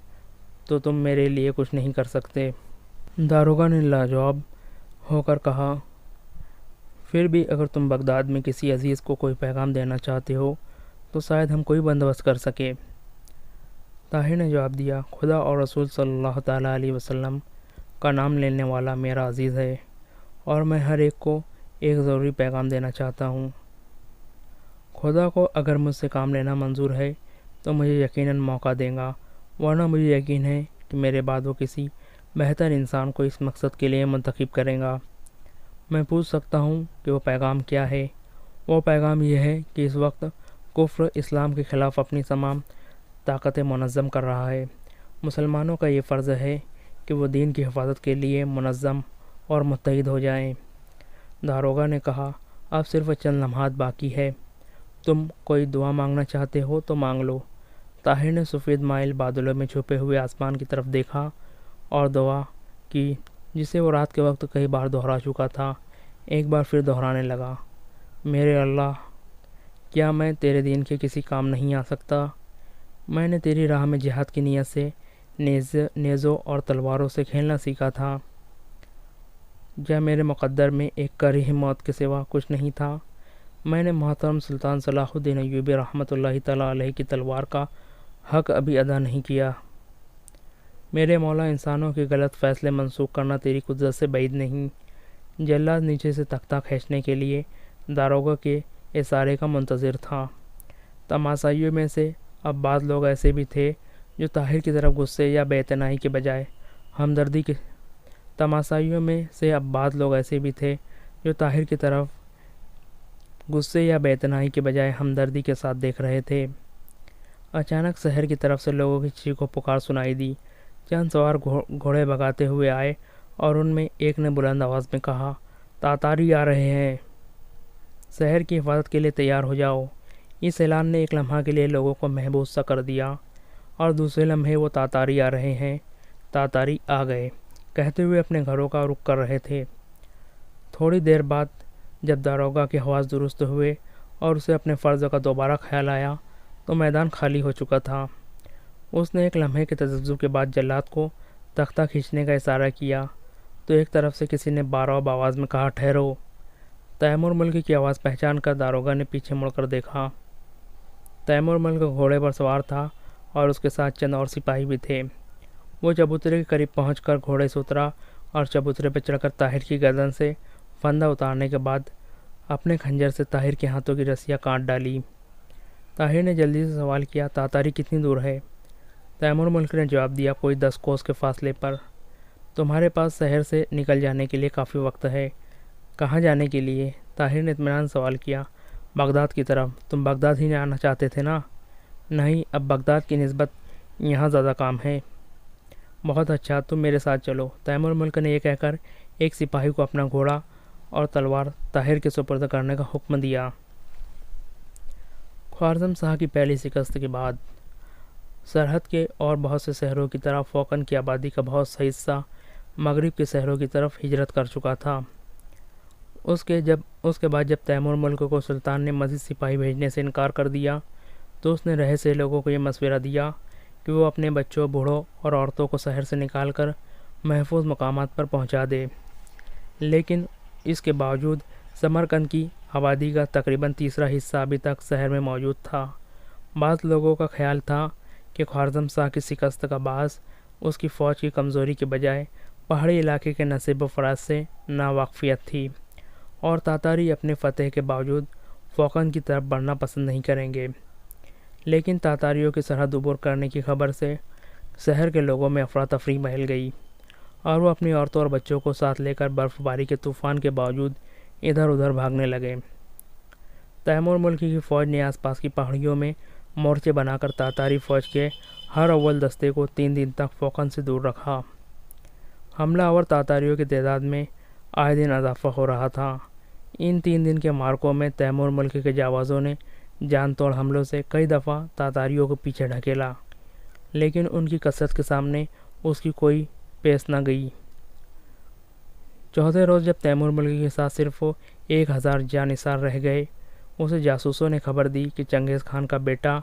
تو تم میرے لیے کچھ نہیں کر سکتے۔ داروغہ نے لاجواب ہو کر کہا، پھر بھی اگر تم بغداد میں کسی عزیز کو کوئی پیغام دینا چاہتے ہو تو شاید ہم کوئی بندوبست کر سکیں۔ طاہر نے جواب دیا، خدا اور رسول صلی اللہ تعالیٰ علیہ وسلم کا نام لینے والا میرا عزیز ہے اور میں ہر ایک کو ایک ضروری پیغام دینا چاہتا ہوں۔ خدا کو اگر مجھ سے کام لینا منظور ہے تو مجھے یقیناً موقع دے گا، ورنہ مجھے یقین ہے کہ میرے بعد وہ کسی بہتر انسان کو اس مقصد کے لیے منتخب کرے گا۔ میں پوچھ سکتا ہوں کہ وہ پیغام کیا ہے؟ وہ پیغام یہ ہے کہ اس وقت کفر اسلام کے خلاف اپنی تمام طاقتیں منظم کر رہا ہے۔ مسلمانوں کا یہ فرض ہے کہ وہ دین کی حفاظت کے لیے منظم اور متحد ہو جائیں۔ داروغہ نے کہا، اب صرف چند لمحات باقی ہے، تم کوئی دعا مانگنا چاہتے ہو تو مانگ لو۔ طاہر نے سفید مائل بادلوں میں چھپے ہوئے آسمان کی طرف دیکھا اور دعا کی جسے وہ رات کے وقت کئی بار دہرا چکا تھا۔ ایک بار پھر دہرانے لگا، میرے اللہ، کیا میں تیرے دین کے کسی کام نہیں آ سکتا؟ میں نے تیری راہ میں جہاد کی نیت سے نیزوں اور تلواروں سے کھیلنا سیکھا تھا۔ کیا میرے مقدر میں ایک کریہ موت کے سوا کچھ نہیں تھا؟ میں نے محترم سلطان صلاح الدین ایوبی رحمۃ اللہ تعالیٰ علیہ کی تلوار کا حق ابھی ادا نہیں کیا۔ میرے مولا، انسانوں کے غلط فیصلے منسوخ کرنا تیری قدرت سے بعید نہیں۔ جلاد نیچے سے تختہ کھینچنے کے لیے داروغہ کے اشارے کا منتظر تھا۔ تماشائیوں میں سے اب بعض لوگ ایسے بھی تھے جو طاہر کی طرف غصے یا بے اعتنائی کے بجائے ہمدردی کے ساتھ دیکھ رہے تھے۔ اچانک شہر کی طرف سے لوگوں کی چیخ و پکار سنائی دی۔ چند سوار گھوڑے بھگاتے ہوئے آئے اور ان میں ایک نے بلند آواز میں کہا، تاتاری آ رہے ہیں، شہر کی حفاظت کے لیے تیار ہو جاؤ۔ اس اعلان نے ایک لمحہ کے لیے لوگوں کو محبوس سا کر دیا اور دوسرے لمحے وہ تاتاری آ رہے ہیں، تاتاری آ گئے کہتے ہوئے اپنے گھروں کا رخ کر رہے تھے۔ تھوڑی دیر بعد جب داروغہ کے حواس درست ہوئے اور اسے اپنے فرض کا دوبارہ خیال آیا تو میدان خالی ہو چکا تھا۔ اس نے ایک لمحے کے تجزب کے بعد جلاد کو تختہ کھینچنے کا اشارہ کیا تو ایک طرف سے کسی نے بارعب آواز میں کہا، ٹھہرو۔ تیمور ملک کی آواز پہچان کر داروغہ نے پیچھے مڑ کر دیکھا۔ تیمور ملک گھوڑے پر سوار تھا اور اس کے ساتھ چند اور سپاہی بھی تھے۔ وہ چبوترے کے قریب پہنچ کر گھوڑے سے اترا اور چبوترے پر چڑھ کر طاہر کی گردن سے پھندا اتارنے کے بعد اپنے خنجر سے طاہر کے ہاتھوں کی رسیاں کاٹ ڈالی۔ طاہر نے جلدی سے سوال کیا، تاتاری کتنی دور ہے؟ تیمور ملک نے جواب دیا، کوئی 10 کوس کے فاصلے پر۔ تمہارے پاس شہر سے نکل جانے کے لیے کافی وقت ہے۔ کہاں جانے کے لیے؟ طاہر نے اطمینان سوال کیا۔ بغداد کی طرف۔ تم بغداد ہی جانا چاہتے تھے نا؟ نہیں، اب بغداد کی نسبت یہاں زیادہ کام ہے۔ بہت اچھا، تم میرے ساتھ چلو۔ تیمور ملک نے یہ کہہ کر ایک سپاہی کو اپنا گھوڑا اور تلوار طاہر کے سپرد کرنے کا حکم دیا۔ خوارزم شاہ کی پہلی شکست کے بعد سرحد کے اور بہت سے شہروں کی طرح فوقن کی آبادی کا بہت سا حصہ مغرب کے شہروں کی طرف ہجرت کر چکا تھا۔ اس کے بعد جب تیمور ملک کو سلطان نے مزید سپاہی بھیجنے سے انکار کر دیا تو اس نے رہے سے لوگوں کو یہ مشورہ دیا کہ وہ اپنے بچوں، بوڑھوں اور عورتوں کو شہر سے نکال کر محفوظ مقامات پر پہنچا دے، لیکن اس کے باوجود سمرقند کی آبادی کا تقریباً تیسرا حصہ ابھی تک شہر میں موجود تھا۔ بعض لوگوں کا خیال تھا کہ خوارزم شاہ کی شکست کا باعث اس کی فوج کی کمزوری کے بجائے پہاڑی علاقے کے نصیب و فراز سے ناواقفیت تھی، اور تاتاری اپنے فتح کے باوجود فوقن کی طرف بڑھنا پسند نہیں کریں گے۔ لیکن تاتاریوں کی سرحد عبور کرنے کی خبر سے شہر کے لوگوں میں افراتفری پھیل گئی، اور وہ اپنی عورتوں اور بچوں کو ساتھ لے کر برف باری کے طوفان کے باوجود ادھر ادھر بھاگنے لگے۔ تیمور ملکی کی فوج نے آس پاس کی پہاڑیوں میں مورچے بنا کر تاتاری فوج کے ہر اول دستے کو 3 دن تک فوقن سے دور رکھا۔ حملہ آور تاتاریوں کی تعداد میں آئے دن اضافہ ہو رہا تھا۔ ان 3 دن کے معرکوں میں تیمور ملک کے جاوازوں نے جان توڑ حملوں سے کئی دفعہ تاتاریوں کو پیچھے ڈھکیلا، لیکن ان کی کثرت کے سامنے اس کی کوئی پیش نہ گئی۔ چوتھے روز جب تیمور ملک کے ساتھ صرف 1000 جانثار رہ گئے، اسے جاسوسوں نے خبر دی کہ چنگیز خان کا بیٹا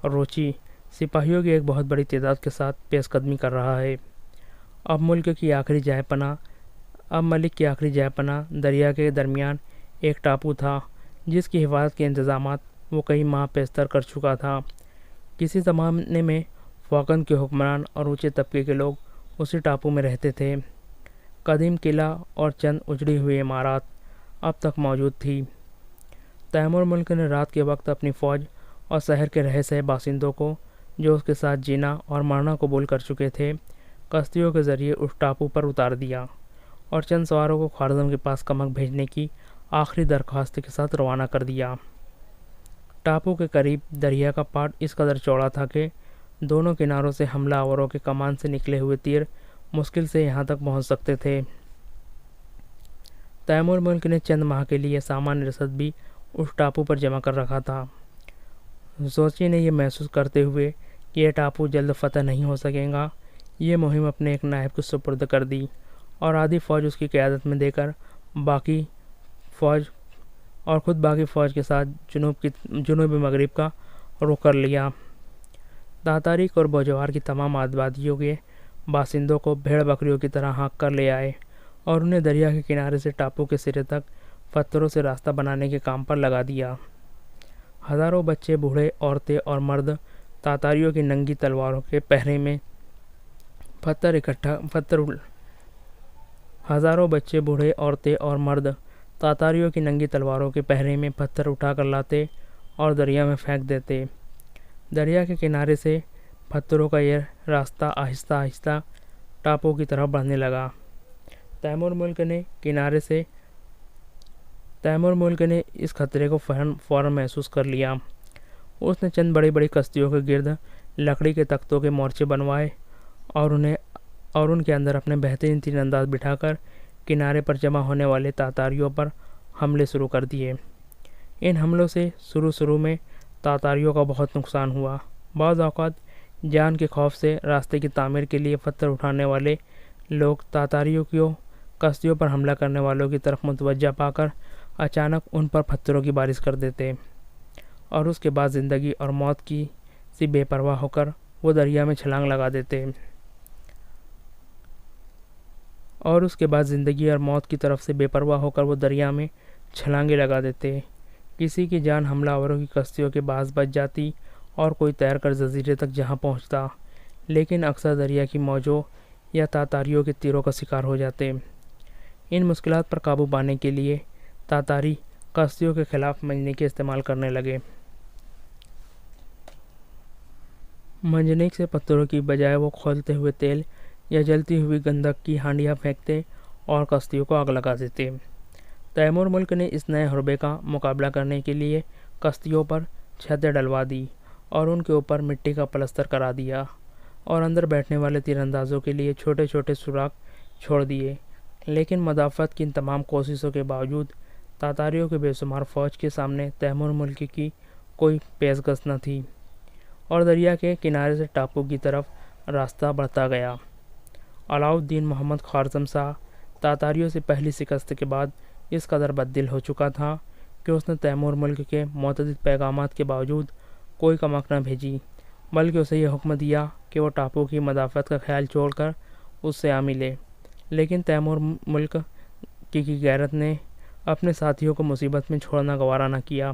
روچی سپاہیوں کی ایک بہت بڑی تعداد کے ساتھ پیش قدمی کر رہا ہے۔ اب ملک کی آخری جائے پناہ دریا کے درمیان ایک ٹاپو تھا، جس کی حفاظت کے انتظامات وہ کئی ماہ پیشتر کر چکا تھا۔ کسی زمانے میں فوقن کے حکمران اور اونچے طبقے کے لوگ اسی ٹاپو میں رہتے تھے۔ قدیم قلعہ اور چند اجڑی ہوئی عمارات اب تک موجود تھی۔ تیمور ملک نے رات کے وقت اپنی فوج اور شہر کے رہے سہے باشندوں کو، جو اس کے ساتھ جینا اور مرنا قبول کر چکے تھے، کشتیوں کے ذریعے اس ٹاپو پر اتار دیا، اور چند سواروں کو خوارزم کے پاس کمک بھیجنے کی آخری درخواست کے ساتھ روانہ کر دیا۔ ٹاپو کے قریب دریا کا پاٹ اس قدر چوڑا تھا کہ دونوں کناروں سے حملہ آوروں کے کمان سے نکلے ہوئے تیر مشکل سے یہاں تک پہنچ سکتے تھے۔ تیمور ملک نے چند ماہ کے لیے سامان رسد بھی اس ٹاپو پر جمع کر رکھا تھا۔ زوچی نے یہ محسوس کرتے ہوئے کہ یہ ٹاپو جلد فتح نہیں ہو سکے گا، یہ مہم اپنے ایک نائب کو سپرد کر دی، اور آدھی فوج اس کی قیادت میں دے کر خود باقی فوج کے ساتھ جنوب مغرب کا رخ کر لیا۔ تاتاریک اور بوجوار کی تمام آبادیوں کے باشندوں کو بھیڑ بکریوں کی طرح ہانک کر لے آئے، اور انہیں دریا کے کنارے سے ٹاپو کے سرے تک پتھروں سے راستہ بنانے کے کام پر لگا دیا۔ ہزاروں بچے، بوڑھے، عورتیں اور مرد تاتاریوں کی ننگی تلواروں کے پہرے میں پتھر اٹھا کر لاتے اور دریا میں پھینک دیتے۔ دریا کے کنارے سے پتھروں کا یہ راستہ آہستہ آہستہ ٹاپو کی طرف بڑھنے لگا۔ تیمور ملک نے اس خطرے کو فوراً محسوس کر لیا۔ اس نے چند بڑی بڑی کشتیوں کے گرد لکڑی کے تختوں کے مورچے بنوائے، اور ان کے اندر اپنے بہترین تیر انداز بٹھا کر کنارے پر جمع ہونے والے تاتاریوں پر حملے شروع کر دیے۔ ان حملوں سے شروع میں تاتاریوں کا بہت نقصان ہوا۔ بعض اوقات جان کے خوف سے راستے کی تعمیر کے لیے پتھر اٹھانے والے لوگ تاتاریوں کی کشتیوں پر حملہ کرنے والوں کی طرف متوجہ پا کر اچانک ان پر پتھروں کی بارش کر دیتے، اور اس کے بعد زندگی اور موت کی سی بے پرواہ ہو کر وہ دریا میں چھلانگ لگا دیتے۔ کسی کی جان حملہ آوروں کی کشتیوں کے باعث بچ جاتی اور کوئی تیر کر جزیرے تک جہاں پہنچتا، لیکن اکثر دریا کی موجوں یا تاتاریوں کے تیروں کا شکار ہو جاتے۔ ان مشکلات پر قابو پانے کے لیے تاتاری کشتیوں کے خلاف منجنیق استعمال کرنے لگے۔ منجنیق سے پتھروں کی بجائے وہ کھولتے ہوئے تیل یا جلتی ہوئی گندھک کی ہانڈیاں پھینکتے اور کشتیوں کو آگ لگا دیتے۔ تیمور ملک نے اس نئے حربے کا مقابلہ کرنے کے لیے کشتیوں پر چھتیں ڈلوا دی اور ان کے اوپر مٹی کا پلستر کرا دیا، اور اندر بیٹھنے والے تیر اندازوں کے لیے چھوٹے چھوٹے سوراخ چھوڑ دیے۔ لیکن مدافعت کی ان تمام کوششوں کے باوجود تاتاریوں کے بے شمار فوج کے سامنے تیمور ملک کی کوئی پیش گشت نہ تھی، اور دریا کے کنارے سے ٹاپو کی طرف راستہ بڑھتا گیا۔ علاؤالدین محمد خوارزم شاہ تاتاریوں سے پہلی شکست کے بعد اس قدر بددل ہو چکا تھا کہ اس نے تیمور ملک کے متعدد پیغامات کے باوجود کوئی کمک نہ بھیجی، بلکہ اسے یہ حکم دیا کہ وہ ٹاپو کی مدافعت کا خیال چھوڑ کر اس سے آ ملے۔ لیکن تیمور ملک کی غیرت نے اپنے ساتھیوں کو مصیبت میں چھوڑنا گوارا نہ کیا۔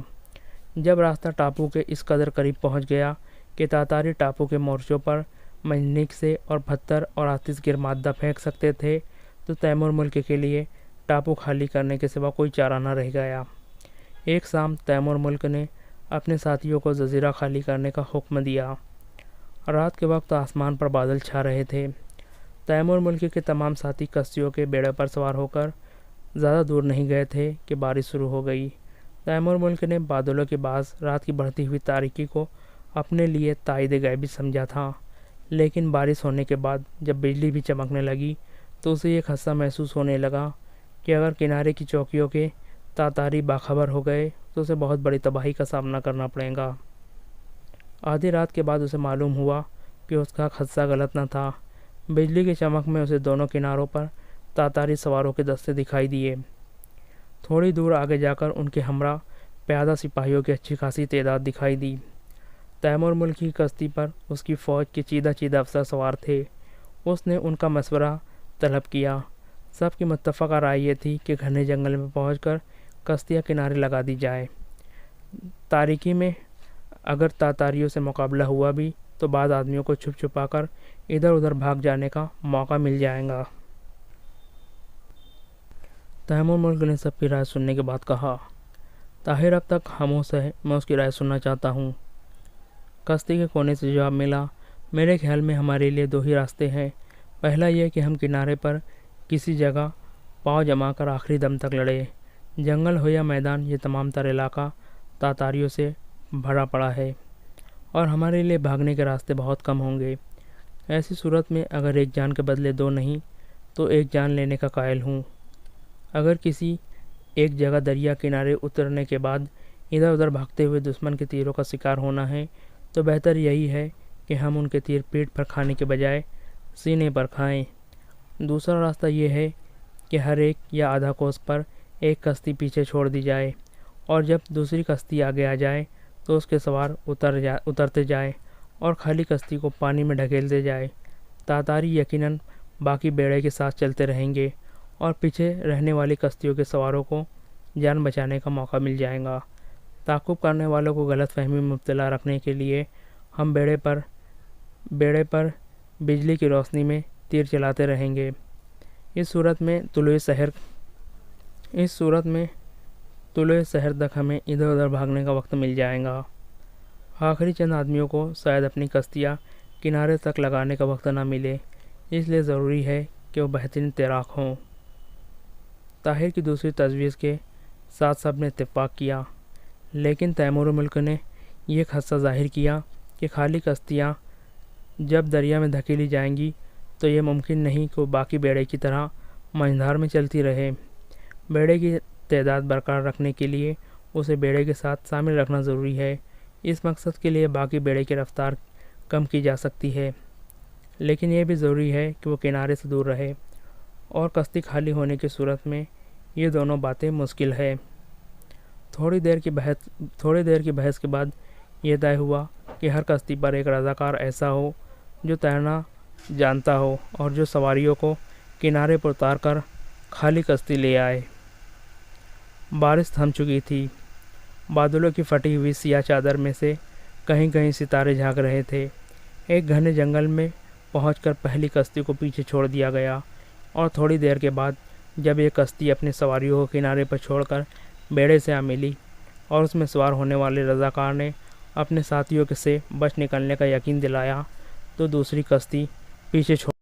جب راستہ ٹاپو کے اس قدر قریب پہنچ گیا کہ تاتاری ٹاپو کے مورچوں پر منجنیق سے اور پتھر اور آتش گیر مادہ پھینک سکتے تھے تو تیمور ملک کے لیے ٹاپو خالی کرنے کے سوا کوئی چارہ نہ رہ گیا۔ ایک شام تیمور ملک نے اپنے ساتھیوں کو جزیرہ خالی کرنے کا حکم دیا۔ رات کے وقت آسمان پر بادل چھا رہے تھے۔ تیمور ملک کے تمام ساتھی کشتیوں کے بیڑے پر سوار ہو کر زیادہ دور نہیں گئے تھے کہ بارش شروع ہو گئی۔ تیمور ملک نے بادلوں کے باعث رات کی بڑھتی ہوئی تاریکی کو اپنے لیے تائید غیبی سمجھا تھا، لیکن بارش ہونے کے بعد جب بجلی بھی چمکنے لگی تو اسے یہ خدشہ محسوس ہونے لگا کہ اگر کنارے کی چوکیوں کے تاتاری باخبر ہو گئے تو اسے بہت بڑی تباہی کا سامنا کرنا پڑے گا۔ آدھی رات کے بعد اسے معلوم ہوا کہ اس کا خدشہ غلط نہ تھا۔ بجلی کی چمک میں اسے دونوں کناروں پر تاتاری سواروں کے دستے دکھائی دیے۔ تھوڑی دور آگے جا کر ان کے ہمراہ پیادہ سپاہیوں کی اچھی خاصی تعداد دکھائی دی۔ تیمور ملک کی کشتی پر اس کی فوج کے چیدہ افسر سوار تھے۔ اس نے ان کا مشورہ طلب کیا۔ سب کی متفقہ رائے یہ تھی کہ گھنے جنگل میں پہنچ کر کشتیاں کنارے لگا دی جائے۔ تاریکی میں اگر تاتاریوں سے مقابلہ ہوا بھی تو بعض آدمیوں کو چھپ چھپا کر ادھر ادھر بھاگ جانے کا موقع مل جائے گا۔ تیمور ملک نے سب کی رائے سننے کے بعد کہا، طاہر اب تک خاموش ہے، میں اس کی رائے سننا چاہتا ہوں۔ کشتی کے کونے سے جواب ملا، میرے خیال میں ہمارے لیے دو ہی راستے ہیں۔ پہلا یہ کہ ہم کنارے پر کسی جگہ پاؤں جما کر آخری دم تک لڑیں۔ جنگل ہو یا میدان، یہ تمام تر علاقہ تاتاریوں سے بھرا پڑا ہے اور ہمارے لیے بھاگنے کے راستے بہت کم ہوں گے۔ ایسی صورت میں اگر ایک جان کے بدلے دو نہیں تو ایک جان لینے کا قائل ہوں۔ اگر کسی ایک جگہ دریا کنارے اترنے کے بعد ادھر ادھر بھاگتے ہوئے دشمن کے تیروں کا شکار ہونا ہے تو بہتر یہی ہے کہ ہم ان کے تیر پیٹھ پر کھانے کے بجائے سینے پر کھائیں۔ دوسرا راستہ یہ ہے کہ ہر ایک یا آدھا کوس پر ایک کشتی پیچھے چھوڑ دی جائے اور جب دوسری کشتی آگے آ جائے تو اس کے سوار اترتے جائیں اور خالی کشتی کو پانی میں ڈھکیلتے جائیں۔ تاتاری یقیناً باقی بیڑے کے ساتھ چلتے رہیں گے اور پیچھے رہنے والی کشتیوں کے سواروں کو جان بچانے کا موقع مل جائے گا۔ تعقب کرنے والوں کو غلط فہمی میں مبتلا رکھنے کے لیے ہم بیڑے پر بجلی کی روشنی میں تیر چلاتے رہیں گے۔ اس صورت میں طلوع سحر تک ہمیں ادھر ادھر بھاگنے کا وقت مل جائے گا۔ آخری چند آدمیوں کو شاید اپنی کشتیاں کنارے تک لگانے کا وقت نہ ملے، اس لیے ضروری ہے کہ وہ بہترین تیراک ہوں۔ طاہر کی دوسری تجویز کے ساتھ سب نے اتفاق کیا، لیکن تیمور ملک نے یہ خدشہ ظاہر کیا کہ خالی کشتیاں جب دریا میں دھکیلی جائیں گی تو یہ ممکن نہیں کہ وہ باقی بیڑے کی طرح منجھدار میں چلتی رہے۔ بیڑے کی تعداد برقرار رکھنے کے لیے اسے بیڑے کے ساتھ شامل رکھنا ضروری ہے۔ اس مقصد کے لیے باقی بیڑے کی رفتار کم کی جا سکتی ہے، لیکن یہ بھی ضروری ہے کہ وہ کنارے سے دور رہے، اور کشتی خالی ہونے کی صورت میں یہ دونوں باتیں مشکل ہے۔ تھوڑی دیر کی بحث کے بعد یہ طے ہوا کہ ہر کشتی پر ایک رضاکار ایسا ہو جو تیرنا جانتا ہو اور جو سواریوں کو کنارے پر اتار کر خالی کشتی لے آئے۔ بارش تھم چکی تھی۔ بادلوں کی پھٹی ہوئی سیاہ چادر میں سے کہیں کہیں ستارے جھانک رہے تھے۔ ایک گھنے جنگل میں پہنچ کر پہلی کشتی کو پیچھے چھوڑ دیا گیا اور تھوڑی دیر کے بعد جب یہ کشتی اپنی سواریوں کو کنارے پر چھوڑ کر بیڑے سے آ ملی اور اس میں سوار ہونے والے رضاکار نے اپنے ساتھیوں سے بچ نکلنے کا یقین دلایا تو دوسری کشتی پیچھے چھوڑ